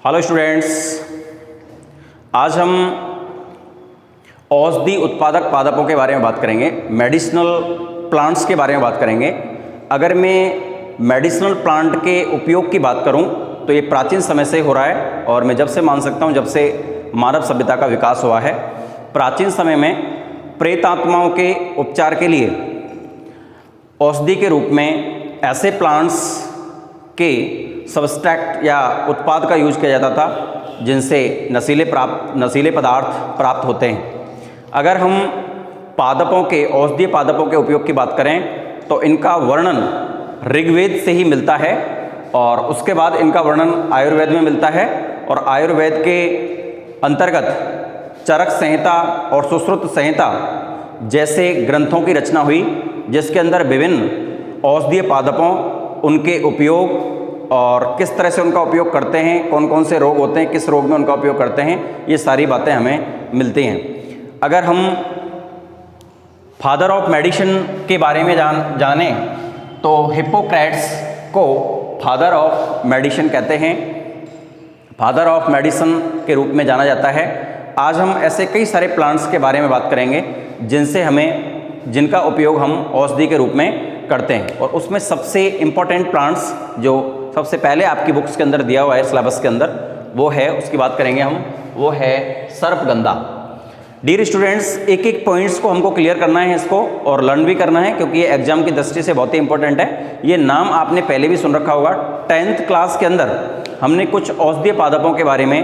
Hello students, आज हम औषधि उत्पादक पादपों के बारे में बात करेंगे। मेडिसिनल प्लांट्स के बारे में बात करेंगे। अगर मैं मेडिसिनल प्लांट के उपयोग की बात करूं तो ये प्राचीन समय से हो रहा है और मैं जब से मान सकता हूं जब से मानव सभ्यता का विकास हुआ है। प्राचीन समय में प्रेत आत्माओं के उपचार के लिए औषधि के रूप में ऐसे प्लांट्स के सबस्ट्रैक्ट या उत्पाद का यूज किया जाता था जिनसे नशीले पदार्थ प्राप्त होते हैं। अगर हम पादपों के औषधीय पादपों के उपयोग की बात करें तो इनका वर्णन ऋग्वेद से ही मिलता है और उसके बाद इनका वर्णन आयुर्वेद में मिलता है और आयुर्वेद के अंतर्गत चरक संहिता और सुश्रुत संहिता जैसे ग्रंथों की रचना हुई, जिसके अंदर विभिन्न औषधीय पादपों, उनके उपयोग और किस तरह से उनका उपयोग करते हैं, कौन कौन से रोग होते हैं, किस रोग में उनका उपयोग करते हैं, ये सारी बातें हमें मिलती हैं। अगर हम फादर ऑफ मेडिसिन के बारे में जानें तो हिप्पोक्रेट्स को फादर ऑफ मेडिसिन कहते हैं, फादर ऑफ मेडिसिन के रूप में जाना जाता है। आज हम ऐसे कई सारे प्लांट्स के बारे में बात करेंगे जिनका उपयोग हम औषधि के रूप में करते हैं और उसमें सबसे इम्पोर्टेंट प्लांट्स जो सबसे पहले आपकी बुक्स के अंदर दिया हुआ है सिलेबस के अंदर, वो है, उसकी बात करेंगे हम, वो है सर्पगंधा। डियर स्टूडेंट्स, एक एक पॉइंट्स को हमको क्लियर करना है इसको और लर्न भी करना है क्योंकि ये एग्जाम की दृष्टि से बहुत ही इंपॉर्टेंट है। ये नाम आपने पहले भी सुन रखा होगा। 10th क्लास के अंदर हमने कुछ औषधीय पादपों के बारे में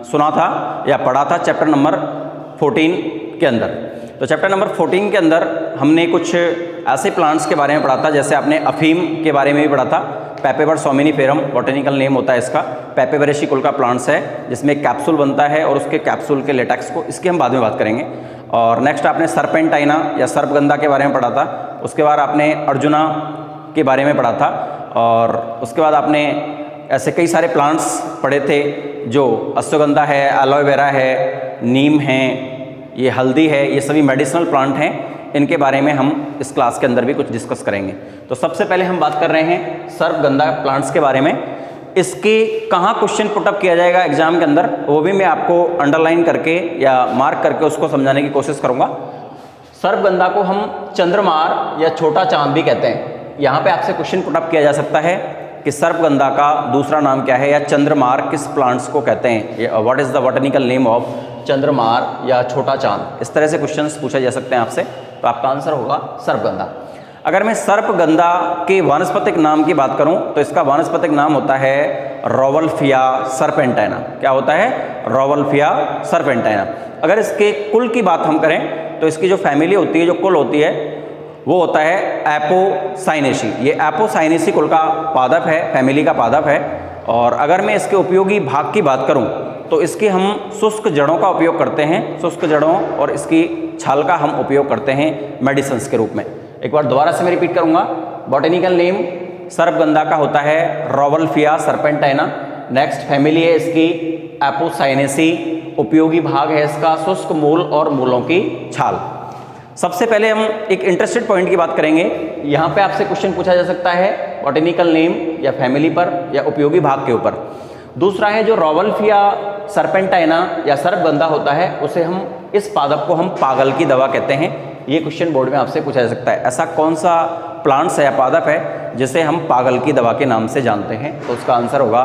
सुना था या पढ़ा था चैप्टर नंबर 14 के अंदर। तो चैप्टर नंबर 14 के अंदर हमने कुछ ऐसे प्लांट्स के बारे में पढ़ा था, जैसे आपने अफीम के बारे में भी पढ़ा था। पेपेवर सोमिनिफेरम बॉटेनिकल नेम होता है इसका। पेपेवरेसी कुल का प्लांट्स है जिसमें कैप्सूल बनता है और उसके कैप्सूल के लेटेक्स को, इसकी हम बाद में बात करेंगे। और नेक्स्ट आपने सर्पेंटाइना या सर्पगंधा के बारे में पढ़ा था। उसके बाद आपने अर्जुना के बारे में पढ़ा था और उसके बाद आपने ऐसे कई सारे प्लांट्स पढ़े थे जो अश्वगंधा है, एलोवेरा है, नीम है, ये हल्दी है, ये सभी मेडिसिनल प्लांट हैं। इनके बारे में हम इस क्लास के अंदर भी कुछ डिस्कस करेंगे। तो सबसे पहले हम बात कर रहे हैं सर्पगंधा प्लांट्स के बारे में। इसके कहाँ क्वेश्चन पुटअप किया जाएगा एग्जाम के अंदर, वो भी मैं आपको अंडरलाइन करके या मार्क करके उसको समझाने की कोशिश करूँगा। सर्पगंधा को हम चंद्रमार या छोटा चांद भी कहते हैं। यहाँ पे आपसे क्वेश्चन पुटअप किया जा सकता है कि सर्पगंधा का दूसरा नाम क्या है या चंद्रमार किस प्लांट्स को कहते हैं, what is the botanical name of चंद्रमार या छोटा चांद। इस तरह से क्वेश्चंस पूछे जा सकते हैं आपसे, तो आपका आंसर होगा सर्पगंधा। अगर मैं सर्पगंधा के वानस्पतिक नाम की बात करूं तो इसका वानस्पतिक नाम होता है रॉवल्फिया सर्पेंटाइना। क्या होता है? रॉवल्फिया सर्पेंटाइना। अगर इसके कुल की बात हम करें तो इसकी जो फैमिली होती है, जो कुल होती है, वो होता है एपोसाइनेसी। ये एपोसाइनेसी कुल का पादप है, फैमिली का पादप है। और अगर मैं इसके उपयोगी भाग की बात करूं तो इसके हम शुष्क जड़ों का उपयोग करते हैं, शुष्क जड़ों और इसकी छाल का हम उपयोग करते हैं मेडिसिन्स के रूप में। एक बार दोबारा से मैं रिपीट करूंगा। बॉटेनिकल नेम सर्पगंधा का होता है रॉवल्फिया सर्पेंटाइना। नेक्स्ट फैमिली है इसकी एपोसाइनेसी। उपयोगी भाग है इसका शुष्क मूल और मूलों की छाल। सबसे पहले हम एक इंटरेस्टेड पॉइंट की बात करेंगे। यहाँ पे आपसे क्वेश्चन पूछा जा सकता है बॉटेनिकल नेम या फैमिली पर या उपयोगी भाग के ऊपर। दूसरा है जो रॉवल्फिया सर्पेंटाइना या सर्पगंधा होता है, उसे हम, इस पादप को हम पागल की दवा कहते हैं। ये क्वेश्चन बोर्ड में आपसे पूछा जा सकता है। ऐसा कौन सा प्लांट्स है या पादप है जिसे हम पागल की दवा के नाम से जानते हैं? तो उसका आंसर होगा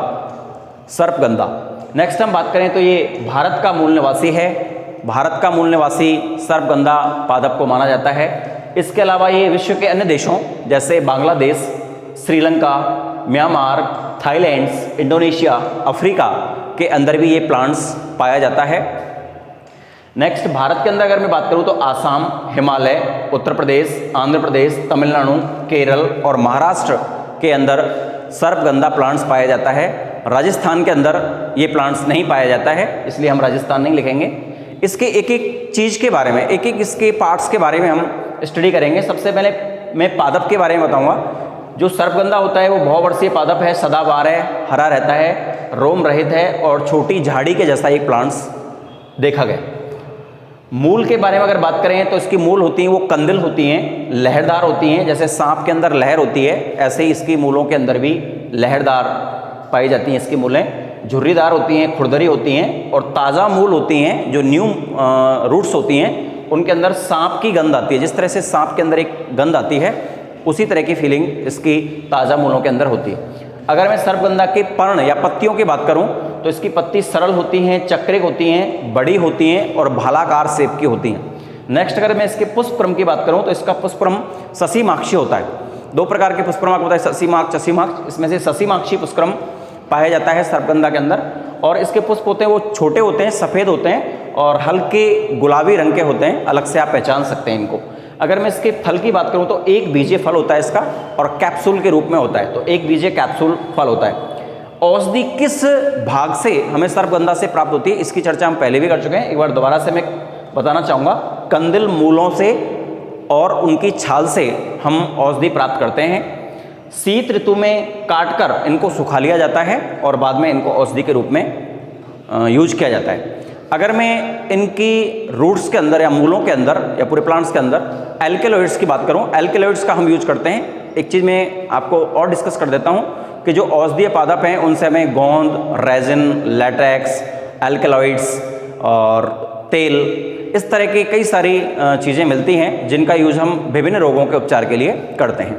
सर्पगंधा। नेक्स्ट हम बात करें तो ये भारत का मूल निवासी है। भारत का मूल निवासी सर्पगंधा पादप को माना जाता है। इसके अलावा ये विश्व के अन्य देशों जैसे Bangladesh, Sri Lanka, Myanmar, Thailand, Indonesia, Africa के अंदर भी ये प्लांट्स पाया जाता है। नेक्स्ट भारत के अंदर अगर मैं बात करूं तो आसाम, हिमालय, उत्तर प्रदेश, आंध्र प्रदेश, तमिलनाडु, केरल और महाराष्ट्र के अंदर सर्पगंधा प्लांट्स पाया जाता है। राजस्थान के अंदर ये प्लांट्स नहीं पाया जाता है, इसलिए हम राजस्थान नहीं लिखेंगे। इसके एक एक चीज़ के बारे में, एक एक इसके पार्ट्स के बारे में हम स्टडी करेंगे। सबसे पहले मैं पादप के बारे में बताऊँगा। जो सर्पगंधा होता है वो बहुवर्षीय पादप है, सदाबहार है, हरा रहता है, रोम रहित है और छोटी झाड़ी के जैसा एक प्लांट्स देखा गया। मूल के बारे में अगर बात करें तो इसकी मूल होती हैं वो कंदिल होती हैं, लहरदार होती हैं। जैसे सांप के अंदर लहर होती है, ऐसे ही इसकी मूलों के अंदर भी लहरदार पाई जाती हैं इसकी मूलें। झुर्रीदार होती हैं, खुरदरी होती हैं, और ताज़ा मूल होती हैं, जो न्यू रूट्स होती हैं, उनके अंदर सांप की गंध आती है। जिस तरह से सांप के अंदर एक गंध आती है, उसी तरह की फीलिंग इसकी ताज़ा मूलों के अंदर होती है। अगर मैं सर्पगंधा के पर्ण या पत्तियों की बात करूं तो इसकी पत्ती सरल होती हैं, चक्रिक होती हैं, बड़ी होती हैं और भालाकार शेप की होती हैं। नेक्स्ट अगर मैं इसके पुष्पक्रम की बात करूं तो इसका पुष्पक्रम ससीमाक्षी होता है। दो प्रकार के पुष्पक्रम आपको बताए, ससीमाक्ष, चसीमाक्ष। इसमें से ससीमाक्षी पुष्पक्रम पाया जाता है सर्पगंधा के अंदर, और इसके पुष्प होते हैं वो छोटे होते हैं, सफ़ेद होते हैं और हल्के गुलाबी रंग के होते हैं। अलग से आप पहचान सकते हैं इनको। अगर मैं इसके फल की बात करूं तो एक बीजीय फल होता है इसका, और कैप्सूल के रूप में होता है। तो एक बीजीय कैप्सूल फल होता है। औषधि किस भाग से हमें सर्पगंधा से प्राप्त होती है, इसकी चर्चा हम पहले भी कर चुके हैं। एक बार दोबारा से मैं बताना चाहूँगा। कंदिल मूलों से और उनकी छाल से हम औषधि प्राप्त करते हैं। शीत ऋतु में काटकर इनको सुखा लिया जाता है और बाद में इनको औषधि के रूप में यूज किया जाता है। अगर मैं इनकी रूट्स के अंदर या मूलों के अंदर या पूरे प्लांट्स के अंदर एल्केलॉइड्स की बात करूं, एल्केलॉइड्स का हम यूज करते हैं। एक चीज़ मैं आपको और डिस्कस कर देता हूं कि जो औषधीय पादप हैं उनसे हमें गोंद, रेजिन, लैटेक्स, एल्केलॉइड्स और तेल, इस तरह की कई सारी चीज़ें मिलती हैं जिनका यूज हम विभिन्न रोगों के उपचार के लिए करते हैं।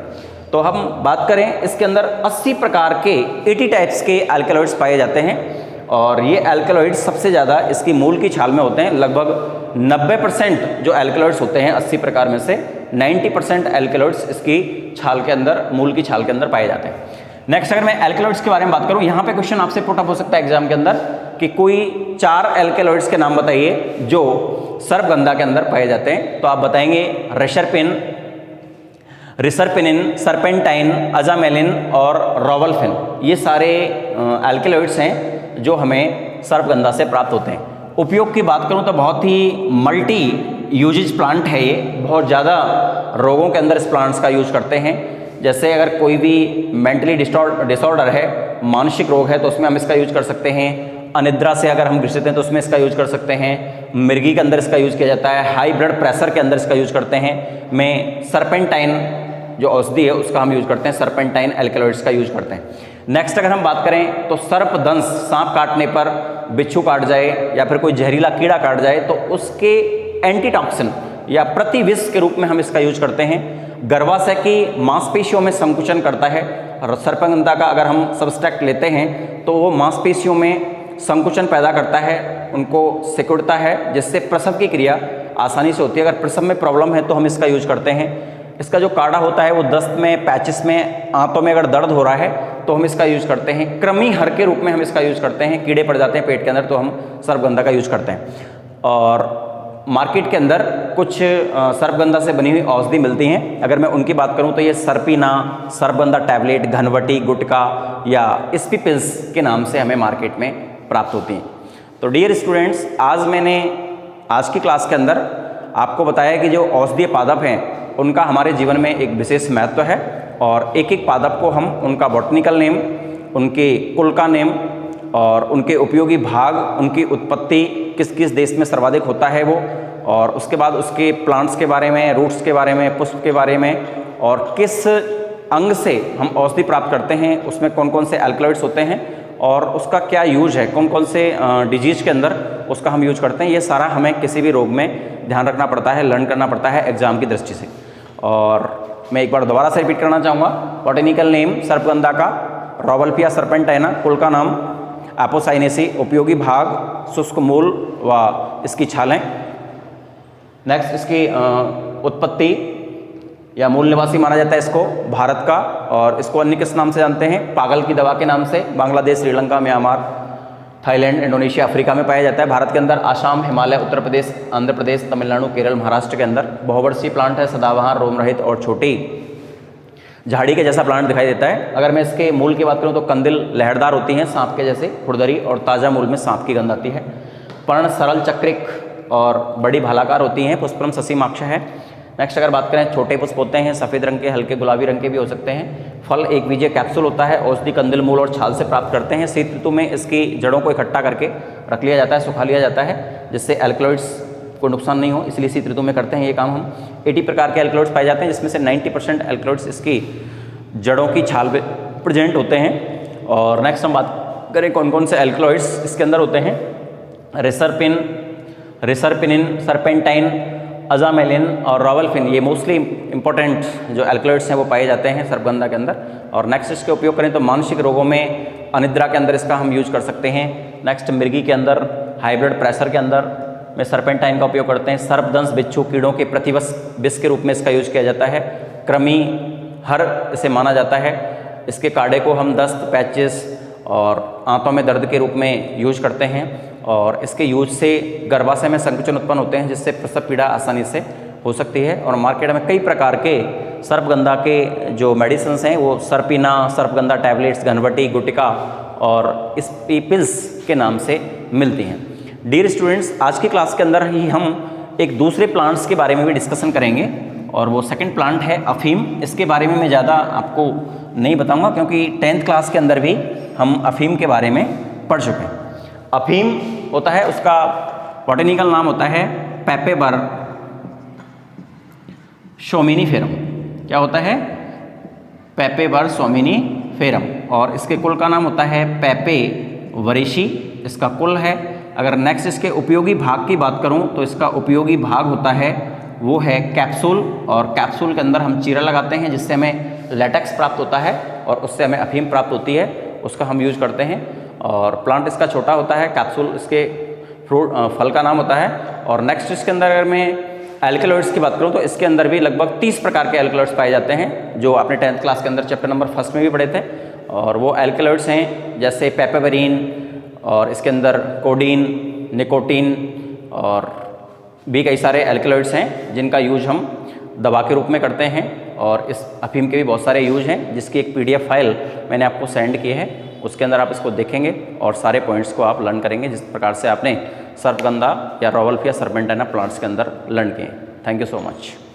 तो हम बात करें, इसके अंदर 80 प्रकार के 80 टाइप्स के एल्केलॉइड्स पाए जाते हैं, और ये एल्केलॉइड्स सबसे ज़्यादा इसकी मूल की छाल में होते हैं। लगभग 90% जो एल्केलॉइड्स होते हैं 80 प्रकार में से 90% एल्केलॉइड्स इसकी छाल के अंदर, मूल की छाल के अंदर पाए जाते हैं। नेक्स्ट अगर मैं एल्केलॉइड्स के बारे में बात करूं, यहाँ पे क्वेश्चन आपसे पुट अप हो सकता है एग्जाम के अंदर कि कोई 4 एल्केलॉइड्स के नाम बताइए जो सर्पगंधा के अंदर पाए जाते हैं। तो आप बताएंगे रेशरपिन, रिसरपिनिन, सर्पेंटाइन, अजामेलिन और रोवल्फिन। ये सारे एल्केलॉइड्स हैं जो हमें सर्पगंधा से प्राप्त होते हैं। उपयोग की बात करूं तो बहुत ही मल्टी यूजेज प्लांट है ये। बहुत ज़्यादा रोगों के अंदर इस प्लांट्स का यूज करते हैं। जैसे अगर कोई भी मेंटली डिसऑर्डर है, मानसिक रोग है, तो उसमें हम इसका यूज कर सकते हैं। अनिद्रा से अगर हम ग्रसित हैं तो उसमें इसका यूज कर सकते हैं। मिर्गी के अंदर इसका यूज किया जाता है। हाई ब्लड प्रेशर के अंदर इसका यूज करते हैं। में सर्पेंटाइन जो औषधि है उसका हम यूज करते हैं, सर्पेंटाइन एल्केलॉइड्स का यूज करते हैं। नेक्स्ट अगर हम बात करें तो सर्पदंश, सांप काटने पर, बिच्छू काट जाए या फिर कोई जहरीला कीड़ा काट जाए तो उसके एंटीटॉक्सिन या प्रतिविष के रूप में हम इसका यूज करते हैं। गर्भाशय की मांसपेशियों में संकुचन करता है। और सर्पगंधा का अगर हम सब्सट्रैक्ट लेते हैं तो वो मांसपेशियों में संकुचन पैदा करता है, उनको सिकुड़ता है, जिससे प्रसव की क्रिया आसानी से होती है। अगर प्रसव में प्रॉब्लम है तो हम इसका यूज करते हैं। इसका जो काढ़ा होता है वो दस्त में, पैचिस में, आंतों में अगर दर्द हो रहा है तो हम इसका यूज करते हैं। कृमि हर के रूप में हम इसका यूज करते हैं। कीड़े पड़ जाते हैं पेट के अंदर तो हम सर्पगंधा का यूज करते हैं। और मार्केट के अंदर कुछ सर्पगंधा से बनी हुई औषधि मिलती हैं। अगर मैं उनकी बात करूं तो ये सर्पिना, सर्पगंधा टैबलेट, घनवटी, गुटका या स्पीपिल्स के नाम से हमें मार्केट में प्राप्त होती हैं। तो डियर स्टूडेंट्स, आज मैंने आज की क्लास के अंदर आपको बताया कि जो औषधीय पादप हैं उनका हमारे जीवन में एक विशेष महत्व है, और एक एक पादप को हम उनका बॉटनिकल नेम, उनके कुल का नेम और उनके उपयोगी भाग, उनकी उत्पत्ति किस किस देश में सर्वाधिक होता है वो, और उसके बाद उसके प्लांट्स के बारे में, रूट्स के बारे में, पुष्प के बारे में, और किस अंग से हम औषधि प्राप्त करते हैं, उसमें कौन कौन से एल्केलॉइड्स होते हैं और उसका क्या यूज है, कौन कौन से डिजीज के अंदर उसका हम यूज करते हैं, ये सारा हमें किसी भी रोग में ध्यान रखना पड़ता है, लर्न करना पड़ता है एग्जाम की दृष्टि से। और मैं एक बार दोबारा से रिपीट करना चाहूँगा, बॉटेनिकल नेम सर्पगंधा का रोवल्फिया सर्पेंटाइना, कुल का नाम एपोसाइनेसी, उपयोगी भाग शुष्क मूल व इसकी छालें। नेक्स्ट इसकी उत्पत्ति या मूल निवासी माना जाता है इसको भारत का, और इसको अन्य किस नाम से जानते हैं, पागल की दवा के नाम से। Bangladesh, Sri Lanka, Myanmar, Thailand, Indonesia, Africa में पाया जाता है। भारत के अंदर आसाम, हिमालय, उत्तर प्रदेश, आंध्र प्रदेश, तमिलनाडु, केरल, महाराष्ट्र के अंदर। बहुवर्षीय प्लांट है, सदाबहार, रोम रहित और छोटी झाड़ी के जैसा प्लांट दिखाई देता है। अगर मैं इसके मूल की बात करूं तो कंदिल लहरदार होती हैं, सांप के जैसे खुरदरी, और ताज़ा मूल में सांप की गंध आती है। पर्ण सरल चक्रिक और बड़ी भालाकार होती हैं। पुष्पक्रम ससीमाक्ष है। नेक्स्ट अगर बात करें, छोटे पुष्प होते हैं, सफ़ेद रंग के, हल्के गुलाबी रंग के भी हो सकते हैं। फल एक बीजीय कैप्सूल होता है। औषधि कंदिल मूल और छाल से प्राप्त करते हैं। शीत ऋतु में इसकी जड़ों को इकट्ठा करके रख लिया जाता है, सुखा लिया जाता है, जिससे एल्केलॉइड्स को नुकसान नहीं हो, इसलिए शीत ऋतु में करते हैं ये काम हम। 80 प्रकार के एल्केलॉइड्स पाए जाते हैं, जिसमें से 90% एल्केलॉइड्स इसकी जड़ों की छाल पे प्रेजेंट होते हैं। और नेक्स्ट हम बात करें कौन कौन से एल्कलॉइड्स इसके अंदर होते हैं, रिसरपिनिन, सरपेंटाइन, अजामेलिन और रॉवल्फिन, ये मोस्टली इंपॉर्टेंट जो एल्कलॉइड्स हैं वो पाए जाते हैं सर्पगंधा के अंदर। और नेक्स्ट इसके उपयोग करें तो मानसिक रोगों में अनिद्रा के अंदर इसका हम यूज कर सकते हैं। नेक्स्ट मिर्गी के अंदर, हाई ब्लड प्रेशर के अंदर में सरपेंटाइन का उपयोग करते हैं। सर्पदंश बिच्छू कीड़ों के विष के रूप में इसका यूज किया जाता है। कृमि हर इसे माना जाता है। इसके काढ़े को हम दस्त, पैचेस और आंतों में दर्द के रूप में यूज करते हैं। और इसके यूज से गर्भाशय में संकुचन उत्पन्न होते हैं जिससे प्रसव पीड़ा आसानी से हो सकती है। और मार्केट में कई प्रकार के सर्पगंधा के जो मेडिसिन्स हैं वो सर्पिना, सर्पगंधा टैबलेट्स, घनवटी, गुटिका और स्पीपिल्स के नाम से मिलती हैं। डियर स्टूडेंट्स, आज की क्लास के अंदर ही हम एक दूसरे प्लांट्स के बारे में भी डिस्कशन करेंगे और वो सेकंड प्लांट है अफीम। इसके बारे में मैं ज़्यादा आपको नहीं बताऊंगा क्योंकि 10th क्लास के अंदर भी हम अफीम के बारे में पढ़ चुके हैं। अफीम होता है, उसका बॉटेनिकल नाम होता है पेपेबर सोमिनिफेरम। क्या होता है? पेपेबर सोमिनिफेरम। और इसके कुल का नाम होता है पेपे वरिशी, इसका कुल है। अगर नेक्स्ट इसके उपयोगी भाग की बात करूं तो इसका उपयोगी भाग होता है वो है कैप्सूल। और कैप्सूल के अंदर हम चीरा लगाते हैं जिससे हमें लेटेक्स प्राप्त होता है और उससे हमें अफीम प्राप्त होती है, उसका हम यूज करते हैं। और प्लांट इसका छोटा होता है, कैप्सूल इसके फल का नाम होता है। और नेक्स्ट इसके अंदर अगर मैं एल्कलॉइड्स की बात करूं तो इसके अंदर भी लगभग 30 प्रकार के एल्कलॉइड्स पाए जाते हैं जो आपने 10th क्लास के अंदर चैप्टर नंबर 1 में भी पढ़े थे। और वो एल्कलॉइड्स हैं जैसे पेपेवरीन और इसके अंदर कोडीन, निकोटीन और भी कई सारे एल्कलॉइड्स हैं जिनका यूज हम दवा के रूप में करते हैं। और इस अफीम के भी बहुत सारे यूज हैं जिसकी एक PDF फाइल मैंने आपको सेंड की है, उसके अंदर आप इसको देखेंगे और सारे पॉइंट्स को आप लर्न करेंगे जिस प्रकार से आपने सर्पगंधा या रॉवल्फ या सर्पेंटाइना प्लांट्स के अंदर लर्न किए। Thank you so much.